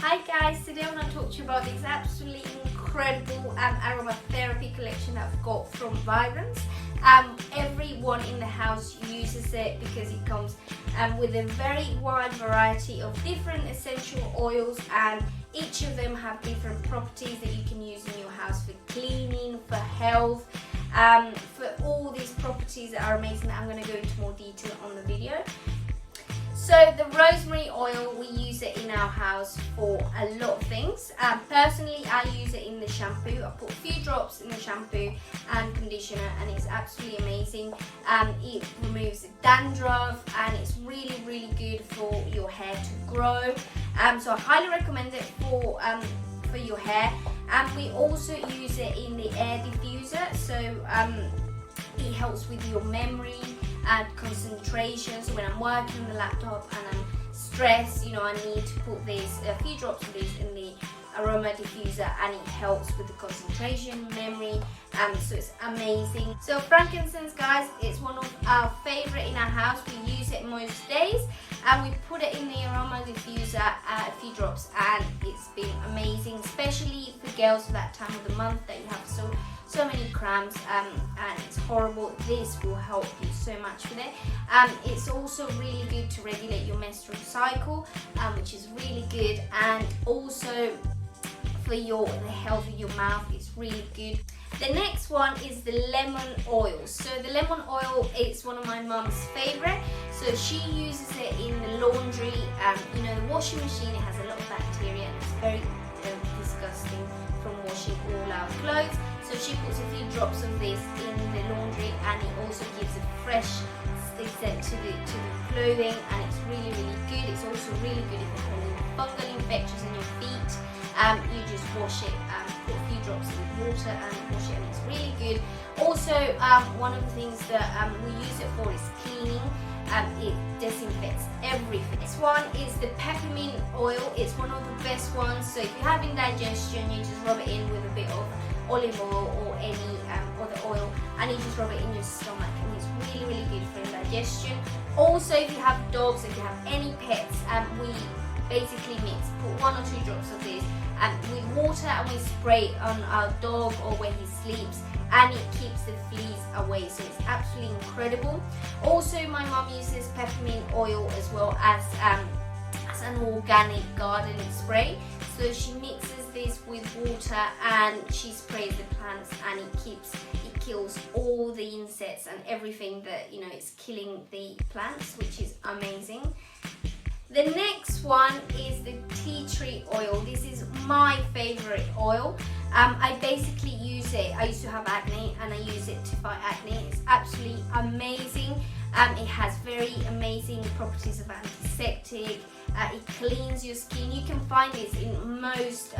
Hi guys, today I want to talk to you about this absolutely incredible aromatherapy collection that I've got from Vibrantz. Everyone in the house uses it because it comes with a very wide variety of different essential oils, and each of them have different properties that you can use in your house for cleaning, for health, for all these properties that are amazing. I'm going to go into more detail on the video. So the rosemary oil, we use it in our house for a lot of things. Personally, I use it in the shampoo. I put a few drops in the shampoo and conditioner, and it's absolutely amazing. It removes dandruff, and it's really good for your hair to grow. So I highly recommend it for your hair. And we also use it in the air diffuser. So it helps with your memory and concentration. So when I'm working on the laptop and I'm stressed, I need to put a few drops of this in the aroma diffuser, and it helps with the concentration, memory, so it's amazing. So frankincense, guys, it's one of our favorite in our house. We use it most days, and we put it in the aroma diffuser, a few drops, and it's been amazing, especially for girls for that time of the month that you have so many cramps, and it's horrible. This will help you so much with it. It's also really good to regulate your menstrual cycle, which is really good, and also for the health of your mouth, it's really good. The next one is the lemon oil. So the lemon oil, it's one of my mum's favorite. So she uses it in the laundry. The washing machine, it has a lot of bacteria, and it's very disgusting from washing all our clothes. So she puts a few drops of this in the laundry, and it also gives a fresh scent to the clothing, and it's really good. It's also really good if you have any fungal infections in your feet. You just wash it, put a few drops in water and wash it, and it's really good. Also, one of the things that we use it for is cleaning. It disinfects everything. This one is the peppermint oil. It's one of the best ones. So if you're having indigestion, you just rub it in with a bit of olive oil or any other oil, and you just rub it in your stomach, and it's really good for indigestion. Also, if you have dogs, if you have any pets, we basically put 1 or 2 drops of this with water, and we spray it on our dog or where he sleeps, and it keeps the fleas away. So it's absolutely incredible. Also, my mum uses peppermint oil as well as an organic gardening spray. So she mixes this with water and she sprays the plants, and it kills all the insects and everything that is killing the plants, which is amazing. The next one is the tea tree oil. This is my favorite oil. I basically use it. I used to have acne, and I use it to fight acne. It's absolutely amazing. It has very amazing properties of antiseptic. It cleans your skin. You can find this in most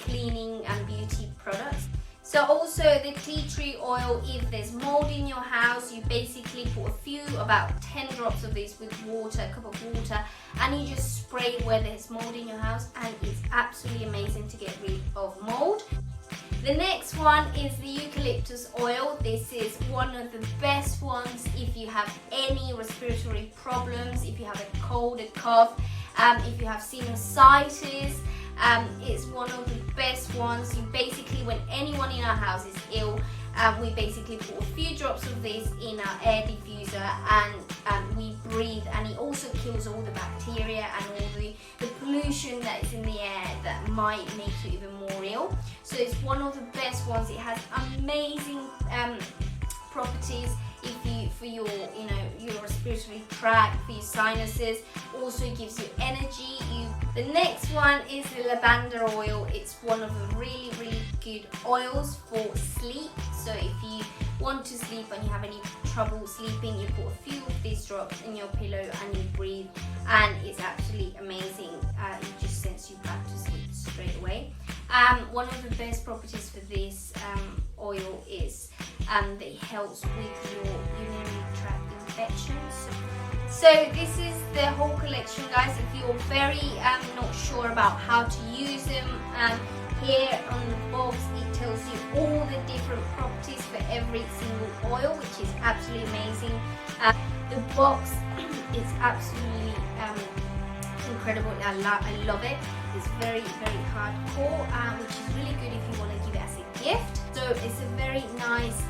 cleaning and beauty products. So also the tea tree oil, if there's mold in your house, you basically put about 10 drops of this with water, a cup of water, and you just spray where there's mold in your house, and it's absolutely amazing to get rid of mold. The next one is the eucalyptus oil. This is one of the best ones if you have any respiratory problems, if you have a cold, a cough, if you have sinusitis. It's one of the best ones. You basically, when anyone in our house is ill, we basically put a few drops of this in our air diffuser, and we breathe, and it also kills all the bacteria and all the pollution that is in the air that might make you even more ill. So it's one of the best ones. It has amazing properties for your respiratory tract, for your sinuses. Also, it gives you energy. The next one is the lavender oil. It's one of the really good oils for sleep. So if you want to sleep and you have any trouble sleeping, you put a few of these drops in your pillow and you breathe, and it's absolutely amazing. It just sends you back to sleep straight away. One of the best properties for this oil is that it helps with your urinary tract infections. So this is the whole collection, guys. If you're very not sure about how to use them, here on the box it tells you all the different properties for every single oil, which is absolutely amazing. The box is absolutely incredible. I love it. It's very, very hardcore, which is really good if you want to give it as a gift. So it's a very nice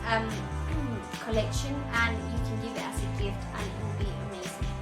collection, and you can give it as a gift and it will be amazing.